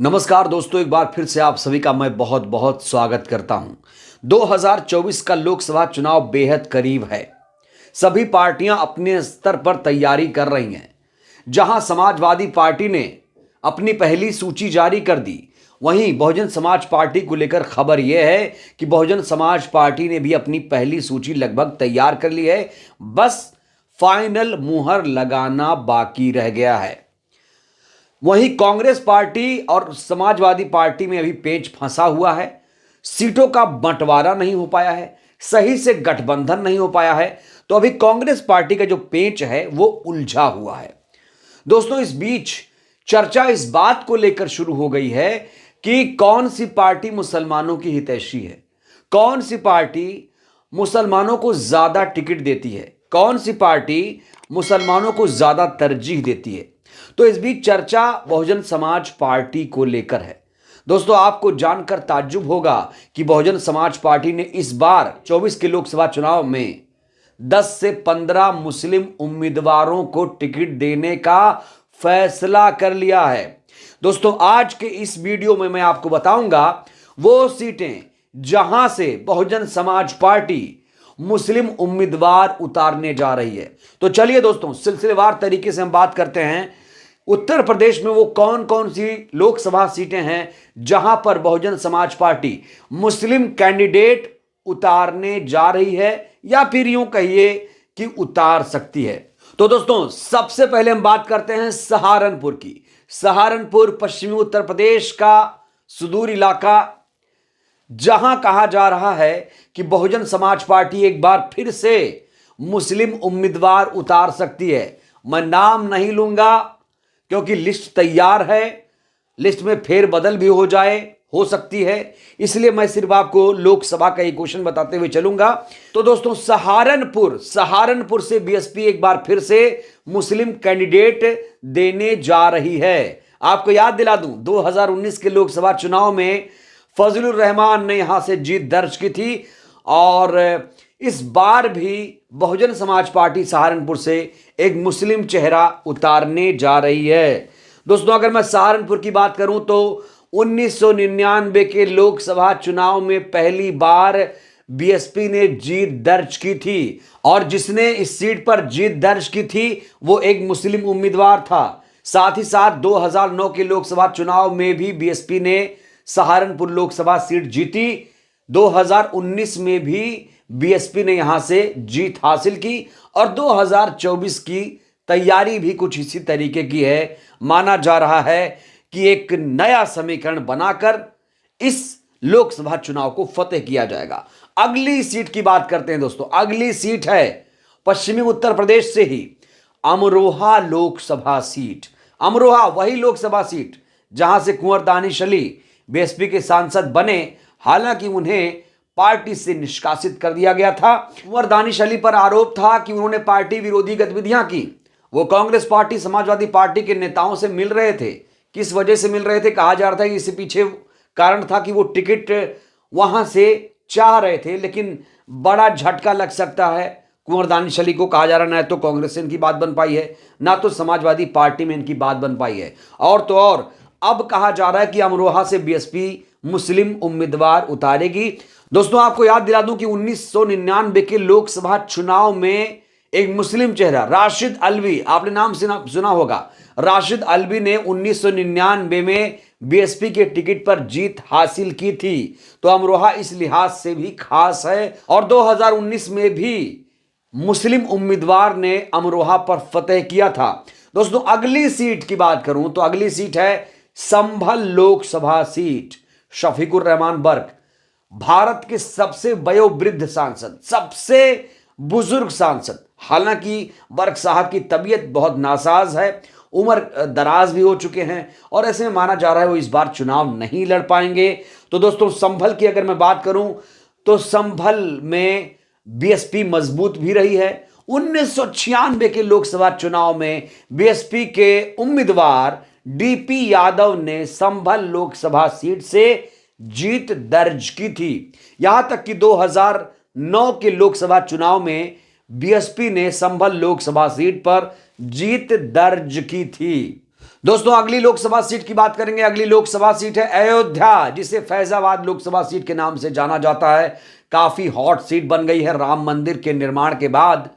नमस्कार दोस्तों, एक बार फिर से आप सभी का मैं बहुत बहुत स्वागत करता हूं। 2024 का लोकसभा चुनाव बेहद करीब है। सभी पार्टियां अपने स्तर पर तैयारी कर रही हैं। जहां समाजवादी पार्टी ने अपनी पहली सूची जारी कर दी, वहीं बहुजन समाज पार्टी को लेकर खबर यह है कि बहुजन समाज पार्टी ने भी अपनी पहली सूची लगभग तैयार कर ली है। बस फाइनल मुहर लगाना बाकी रह गया है। वहीं कांग्रेस पार्टी और समाजवादी पार्टी में अभी पेच फंसा हुआ है। सीटों का बंटवारा नहीं हो पाया है, सही से गठबंधन नहीं हो पाया है। तो अभी कांग्रेस पार्टी का जो पेच है वो उलझा हुआ है। दोस्तों, इस बीच चर्चा इस बात को लेकर शुरू हो गई है कि कौन सी पार्टी मुसलमानों की हितैषी है, कौन सी पार्टी मुसलमानों को ज्यादा टिकट देती है, कौन सी पार्टी मुसलमानों को ज्यादा तरजीह देती है। तो इस बीच चर्चा बहुजन समाज पार्टी को लेकर है। दोस्तों, आपको जानकर ताज्जुब होगा कि बहुजन समाज पार्टी ने इस बार 24 के लोकसभा चुनाव में 10 से 15 मुस्लिम उम्मीदवारों को टिकट देने का फैसला कर लिया है। दोस्तों, आज के इस वीडियो में मैं आपको बताऊंगा वो सीटें जहां से बहुजन समाज पार्टी मुस्लिम उम्मीदवार उतारने जा रही है। तो चलिए दोस्तों, सिलसिलेवार तरीके से हम बात करते हैं। उत्तर प्रदेश में वो कौन कौन सी लोकसभा सीटें हैं जहां पर बहुजन समाज पार्टी मुस्लिम कैंडिडेट उतारने जा रही है, या फिर यूं कहिए कि उतार सकती है। तो दोस्तों, सबसे पहले हम बात करते हैं सहारनपुर की। सहारनपुर पश्चिमी उत्तर प्रदेश का सुदूर इलाका, जहां कहा जा रहा है कि बहुजन समाज पार्टी एक बार फिर से मुस्लिम उम्मीदवार उतार सकती है। मैं नाम नहीं लूंगा क्योंकि लिस्ट तैयार है, लिस्ट में फेरबदल भी हो सकती है, इसलिए मैं सिर्फ आपको लोकसभा का एक क्वेश्चन बताते हुए चलूंगा। तो दोस्तों, सहारनपुर से बीएसपी एक बार फिर से मुस्लिम कैंडिडेट देने जा रही है। आपको याद दिला दूं, 2019 के लोकसभा चुनाव में फजलुर रहमान ने यहां से जीत दर्ज की थी, और इस बार भी बहुजन समाज पार्टी सहारनपुर से एक मुस्लिम चेहरा उतारने जा रही है। दोस्तों, अगर मैं सहारनपुर की बात करूं तो 1999 के लोकसभा चुनाव में पहली बार बीएसपी ने जीत दर्ज की थी, और जिसने इस सीट पर जीत दर्ज की थी वो एक मुस्लिम उम्मीदवार था। साथ ही साथ 2009 के लोकसभा चुनाव में भी बीएसपी ने सहारनपुर लोकसभा सीट जीती। 2019 में भी बीएसपी ने यहां से जीत हासिल की, और 2024 की तैयारी भी कुछ इसी तरीके की है। माना जा रहा है कि एक नया समीकरण बनाकर इस लोकसभा चुनाव को फतेह किया जाएगा। अगली सीट की बात करते हैं दोस्तों। अगली सीट है पश्चिमी उत्तर प्रदेश से ही अमरोहा लोकसभा सीट। अमरोहा वही लोकसभा सीट जहां से कुंवर दानिश अली बीएसपी के सांसद बने, हालांकि उन्हें पार्टी से निष्कासित कर दिया गया था। कुंवर दानिश अली पर आरोप था कि उन्होंने पार्टी विरोधी गतिविधियां की। वो कांग्रेस पार्टी, समाजवादी पार्टी के नेताओं से मिल रहे थे। किस वजह से मिल रहे थे? कहा जा रहा था कि इसके पीछे कारण था कि वो टिकट वहां से चाह रहे थे, लेकिन बड़ा झटका लग सकता है कुंवर दानिश अली को। कहा जा रहा है ना तो कांग्रेस से इनकी बात बन पाई है, ना तो समाजवादी पार्टी में इनकी बात बन पाई है। और तो और अब कहा जा रहा है कि अमरोहा से बीएसपी मुस्लिम उम्मीदवार उतारेगी। दोस्तों, आपको याद दिला दूं कि 1999 के लोकसभा चुनाव में एक मुस्लिम चेहरा राशिद अल्वी, आपने नाम सुना होगा, राशिद अल्वी ने 1999 में बीएसपी के टिकट पर जीत हासिल की थी। तो अमरोहा इस लिहाज से भी खास है, और 2019 में भी मुस्लिम उम्मीदवार ने अमरोहा पर फतेह किया था। दोस्तों, अगली सीट की बात करूं तो अगली सीट है संभल लोकसभा सीट। शफीकुर रहमान बर्क, भारत के सबसे वयोवृद्ध सांसद, सबसे बुजुर्ग सांसद। हालांकि बर्क साहब की तबीयत बहुत नासाज है, उम्र दराज भी हो चुके हैं, और ऐसे में माना जा रहा है वो इस बार चुनाव नहीं लड़ पाएंगे। तो दोस्तों, संभल की अगर मैं बात करूं तो संभल में बीएसपी मजबूत भी रही है। 1996 के लोकसभा चुनाव में बीएसपी के उम्मीदवार डीपी यादव ने संभल लोकसभा सीट से जीत दर्ज की थी। यहां तक कि 2009 के लोकसभा चुनाव में बीएसपी ने संभल लोकसभा सीट पर जीत दर्ज की थी। दोस्तों अगली लोकसभा सीट की बात करेंगे। अगली लोकसभा सीट है अयोध्या, जिसे फैजाबाद लोकसभा सीट के नाम से जाना जाता है। काफी हॉट सीट बन गई है राम मंदिर के निर्माण के बाद।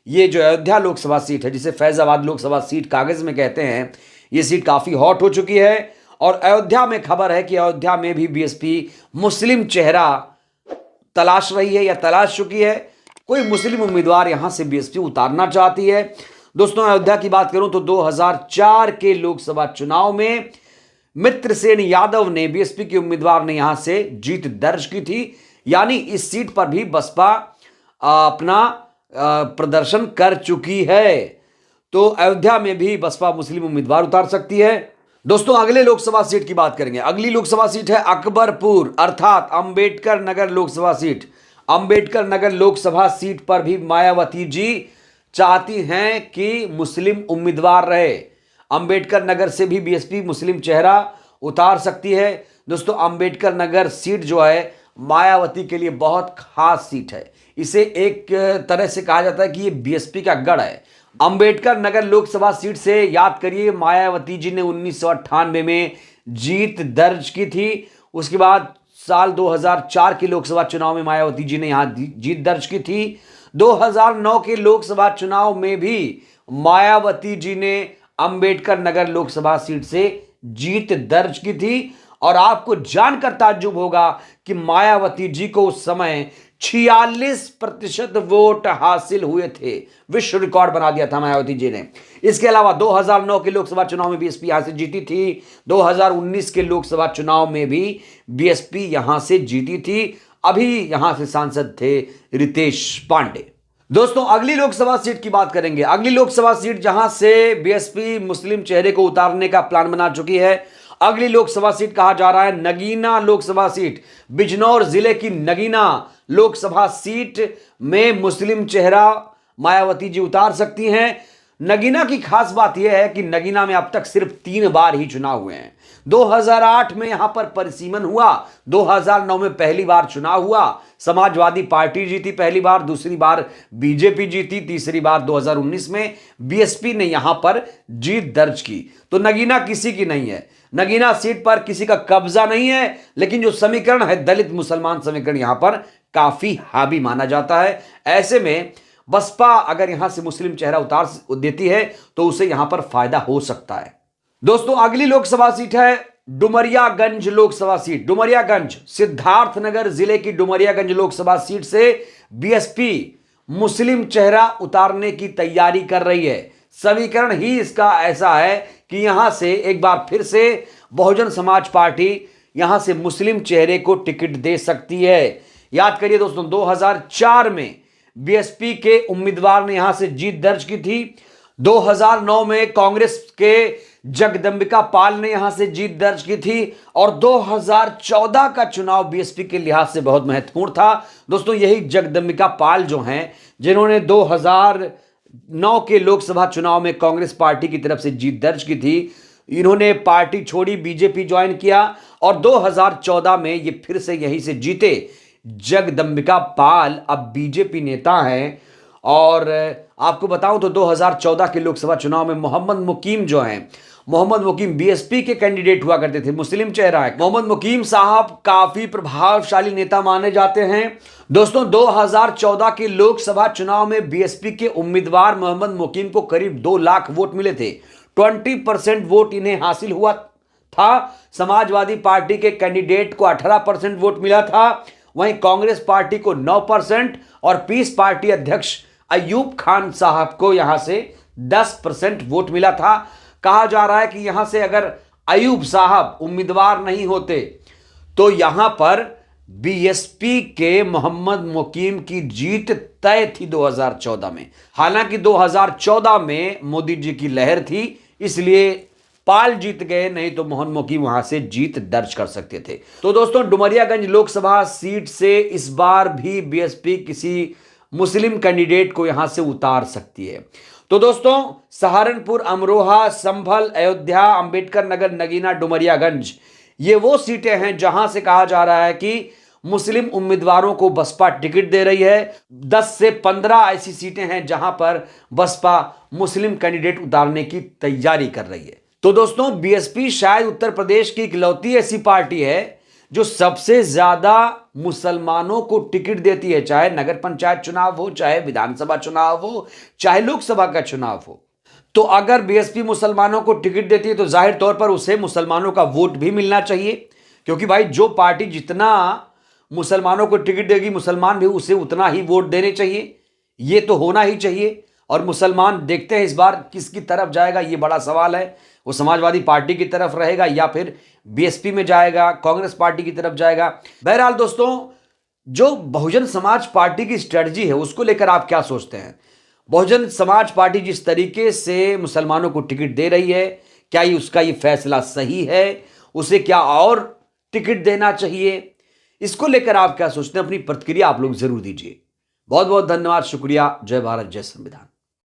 ये जो अयोध्या लोकसभा सीट है, जिसे फैजाबाद लोकसभा सीट कागज में कहते हैं, ये सीट काफी हॉट हो चुकी है। और अयोध्या में खबर है कि अयोध्या में भी बीएसपी मुस्लिम चेहरा तलाश रही है या तलाश चुकी है। कोई मुस्लिम उम्मीदवार यहां से बीएसपी उतारना चाहती है। दोस्तों अयोध्या की बात करूं तो 2004 के लोकसभा चुनाव में मित्रसेन यादव ने, बीएसपी के उम्मीदवार ने, यहां से जीत दर्ज की थी। यानी इस सीट पर भी बसपा अपना प्रदर्शन कर चुकी है। तो अयोध्या में भी बसपा मुस्लिम उम्मीदवार उतार सकती है। दोस्तों अगले लोकसभा सीट की बात करेंगे। अगली लोकसभा सीट है अकबरपुर अर्थात अंबेडकर नगर लोकसभा सीट। अंबेडकर नगर लोकसभा सीट पर भी मायावती जी चाहती हैं कि मुस्लिम उम्मीदवार रहे। अंबेडकर नगर से भी बीएसपी मुस्लिम चेहरा उतार सकती है। दोस्तों अंबेडकर नगर सीट जो है मायावती के लिए बहुत खास सीट है। इसे एक तरह से कहा जाता है कि ये बीएसपी का गढ़ है। अंबेडकर नगर लोकसभा सीट से याद करिए, मायावती जी ने 1998 में जीत दर्ज की थी। उसके बाद साल 2004 के लोकसभा चुनाव में मायावती जी ने यहां जीत दर्ज की थी। 2009 के लोकसभा चुनाव में भी मायावती जी ने अंबेडकर नगर लोकसभा सीट से जीत दर्ज की थी। और आपको जानकर ताज्जुब होगा कि मायावती जी को उस समय 46% वोट हासिल हुए थे। विश्व रिकॉर्ड बना दिया था मायावती जी ने। इसके अलावा 2009 के लोकसभा चुनाव में बीएसपी यहां से जीती थी। 2019 के लोकसभा चुनाव में भी बीएसपी यहां से जीती थी। अभी यहां से सांसद थे रितेश पांडे। दोस्तों अगली लोकसभा सीट की बात करेंगे। अगली लोकसभा सीट जहां से बीएसपी मुस्लिम चेहरे को उतारने का प्लान बना चुकी है, अगली लोकसभा सीट कहा जा रहा है नगीना लोकसभा सीट। बिजनौर जिले की नगीना लोकसभा सीट में मुस्लिम चेहरा मायावती जी उतार सकती हैं। नगीना की खास बात यह है कि नगीना में अब तक सिर्फ 3 बार ही चुनाव हुए हैं। 2008 में यहां पर परिसीमन हुआ, 2009 में पहली बार चुनाव हुआ, समाजवादी पार्टी जीती पहली बार, दूसरी बार बीजेपी जीती, तीसरी बार 2019 में बीएसपी ने यहां पर जीत दर्ज की। तो नगीना किसी की नहीं है। नगीना सीट पर किसी का कब्जा नहीं है, लेकिन जो समीकरण है दलित मुसलमान समीकरण यहां पर काफी हावी माना जाता है। ऐसे में बसपा अगर यहां से मुस्लिम चेहरा उतार देती है तो उसे यहां पर फायदा हो सकता है। दोस्तों अगली लोकसभा सीट है डुमरियागंज लोकसभा सीट। डुमरियागंज सिद्धार्थनगर जिले की डुमरियागंज लोकसभा सीट से बीएसपी मुस्लिम चेहरा उतारने की तैयारी कर रही है। समीकरण ही इसका ऐसा है कि यहां से एक बार फिर से बहुजन समाज पार्टी यहां से मुस्लिम चेहरे को टिकट दे सकती है। याद करिए दोस्तों 2004 में बीएसपी के उम्मीदवार ने यहां से जीत दर्ज की थी। 2009 में कांग्रेस के जगदंबिका पाल ने यहां से जीत दर्ज की थी। और 2014 का चुनाव बीएसपी के लिहाज से बहुत महत्वपूर्ण था। दोस्तों यही जगदंबिका पाल जो हैं, जिन्होंने 2009 के लोकसभा चुनाव में कांग्रेस पार्टी की तरफ से जीत दर्ज की थी, इन्होंने पार्टी छोड़ी, बीजेपी ज्वाइन किया और 2014 में ये फिर से यहीं से जीते। जगदंबिका पाल अब बीजेपी नेता हैं। और आपको बताऊं तो 2014 के लोकसभा चुनाव में मोहम्मद मुकीम जो हैं, मोहम्मद मुकीम बीएसपी के कैंडिडेट हुआ करते थे, मुस्लिम चेहरा है। मोहम्मद मुकीम साहब काफी प्रभावशाली नेता माने जाते हैं। दोस्तों 2014 के लोकसभा चुनाव में बीएसपी के उम्मीदवार मोहम्मद मुकीम को करीब 2 लाख वोट मिले थे। 20% वोट इन्हें हासिल हुआ था। समाजवादी पार्टी के कैंडिडेट को 18% वोट मिला था। वहीं कांग्रेस पार्टी को 9% और पीस पार्टी अध्यक्ष अयूब खान साहब को यहां से 10% वोट मिला था। कहा जा रहा है कि यहां से अगर अयूब साहब उम्मीदवार नहीं होते तो यहां पर बीएसपी के मोहम्मद मुकीम की जीत तय थी 2014 में। हालांकि 2014 में मोदी जी की लहर थी, इसलिए पाल जीत गए, नहीं तो मोहम्मद मुकीम वहां से जीत दर्ज कर सकते थे। तो दोस्तों डुमरियागंज लोकसभा सीट से इस बार भी बीएसपी किसी मुस्लिम कैंडिडेट को यहां से उतार सकती है। तो दोस्तों सहारनपुर, अमरोहा, संभल, अयोध्या, अंबेडकर नगर, नगीना, डुमरियागंज, ये वो सीटें हैं जहां से कहा जा रहा है कि मुस्लिम उम्मीदवारों को बसपा टिकट दे रही है। 10 से 15 ऐसी सीटें हैं जहां पर बसपा मुस्लिम कैंडिडेट उतारने की तैयारी कर रही है। तो दोस्तों, बीएसपी शायद उत्तर प्रदेश की इकलौती ऐसी पार्टी है जो सबसे ज्यादा मुसलमानों को टिकट देती है, चाहे नगर पंचायत चुनाव हो, चाहे विधानसभा चुनाव हो, चाहे लोकसभा का चुनाव हो। तो अगर बीएसपी मुसलमानों को टिकट देती है तो जाहिर तौर पर उसे मुसलमानों का वोट भी मिलना चाहिए, क्योंकि भाई जो पार्टी जितना मुसलमानों को टिकट देगी, मुसलमान भी उसे उतना ही वोट देने चाहिए। ये तो होना ही चाहिए। और मुसलमान देखते हैं इस बार किसकी तरफ जाएगा, ये बड़ा सवाल है। वो समाजवादी पार्टी की तरफ रहेगा या फिर बीएसपी में जाएगा, कांग्रेस पार्टी की तरफ जाएगा। बहरहाल दोस्तों, जो बहुजन समाज पार्टी की स्ट्रेटजी है उसको लेकर आप क्या सोचते हैं? बहुजन समाज पार्टी जिस तरीके से मुसलमानों को टिकट दे रही है, क्या ये उसका ये फैसला सही है? उसे क्या और टिकट देना चाहिए? इसको लेकर आप क्या सोचते हैं? अपनी प्रतिक्रिया आप लोग जरूर दीजिए। बहुत बहुत धन्यवाद, शुक्रिया। जय भारत, जय संविधान।